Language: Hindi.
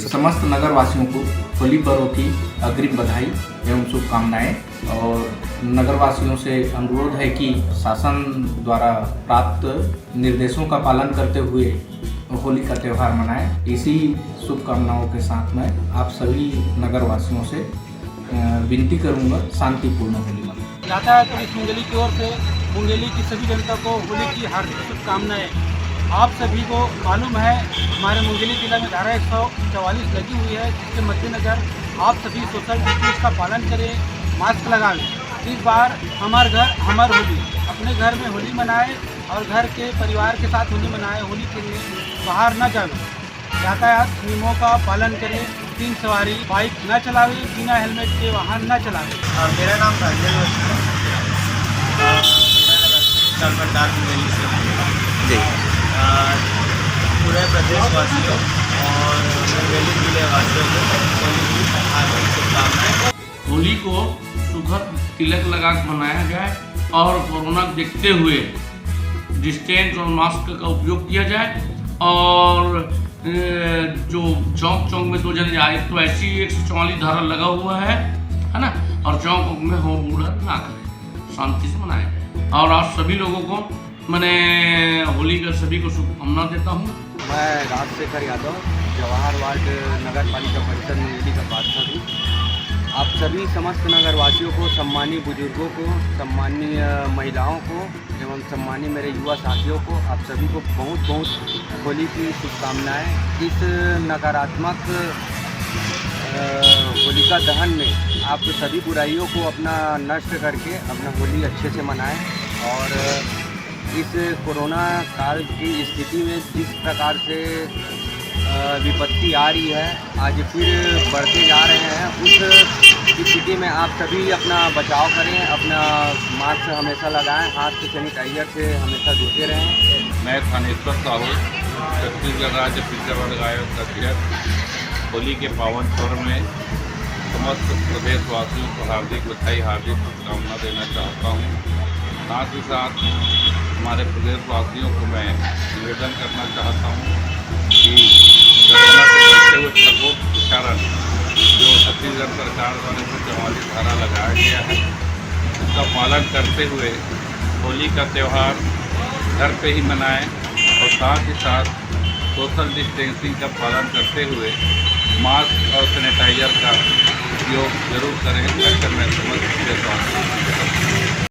समस्त नगर वासियों को होली पर्व की अग्रिम बधाई एवं शुभकामनाएं। और नगर वासियों से अनुरोध है कि शासन द्वारा प्राप्त निर्देशों का पालन करते हुए होली का त्यौहार मनाएं। इसी शुभकामनाओं के साथ में आप सभी नगर वासियों से विनती करूंगा, शांतिपूर्ण होली मनाएं। यातायात पुलिस मुंगेली की ओर से मुंगेली की सभी जनता को होली की हार्दिक शुभकामनाएं। आप सभी को मालूम है हमारे मुंगेली जिला में धारा 144 लगी हुई है, जिसके मद्देनज़र आप सभी सोशल डिस्टेंस का पालन करें, मास्क लगाएं। इस बार हमार घर हमार होली, अपने घर में होली मनाएं और घर के परिवार के साथ होली मनाएं। होली के लिए बाहर न जाएं, यातायात नियमों का पालन करें, 3 सवारी बाइक न चलावें, बिना हेलमेट के वाहन न चलावें। मेरा नाम राजेंद्र जी। पूरे प्रदेशवासियों और मुंगेली जिले वासियों को होली की हार्दिक शुभकामनाएं। होली को सुखद तिलक लगा कर मनाया जाए और कोरोना को देखते हुए डिस्टेंस और मास्क का उपयोग किया जाए। और जो चौक चौक में 2 जने जाए तो ऐसी 144 धारा लगा हुआ है ना, और चौक में हो बूढ़ा ना करें, शांति से मनाया जाए। और आप सभी लोगों को मैंने होली का सभी को शुभकामना देता हूँ। मैं राजशेखर यादव, जवाहर वार्ड नगर पालिका परिषद मुंगेली का पार्षद हूँ। आप सभी समस्त नगरवासियों को, सम्मानीय बुजुर्गों को, सम्मानीय महिलाओं को एवं सम्मानीय मेरे युवा साथियों को, आप सभी को बहुत बहुत होली की शुभकामनाएं। इस नकारात्मक होलिका दहन में आप सभी बुराइयों को अपना नष्ट करके अपना होली अच्छे से मनाएं। और इस कोरोना काल की स्थिति में जिस प्रकार से विपत्ति आ रही है, आज फिर बढ़ते जा रहे हैं, उस स्थिति में आप सभी अपना बचाव करें, अपना मास्क हमेशा लगाएं, हाथ से सैनिटाइजर से हमेशा धोते रहें। मैं थानेश्वर साहू, छत्तीसगढ़ राज्य पिछड़ा वर्ग आयोग का अध्यक्ष, होली के पावन पर्व में समस्त प्रदेशवासियों को हार्दिक बधाई, हार्दिक शुभकामना देना चाहता हूँ। साथ ही साथ हमारे प्रदेशवासियों को मैं निवेदन करना चाहता हूँ कि कोरोना से बढ़ते हुए प्रकोप के कारण जो छत्तीसगढ़ सरकार द्वारा 144 धारा लगाया गया है, उसका पालन करते हुए होली का त्यौहार घर पे ही मनाएं और साथ ही साथ सोशल डिस्टेंसिंग का पालन करते हुए मास्क और सैनिटाइजर का उपयोग जरूर करें। मैं समझ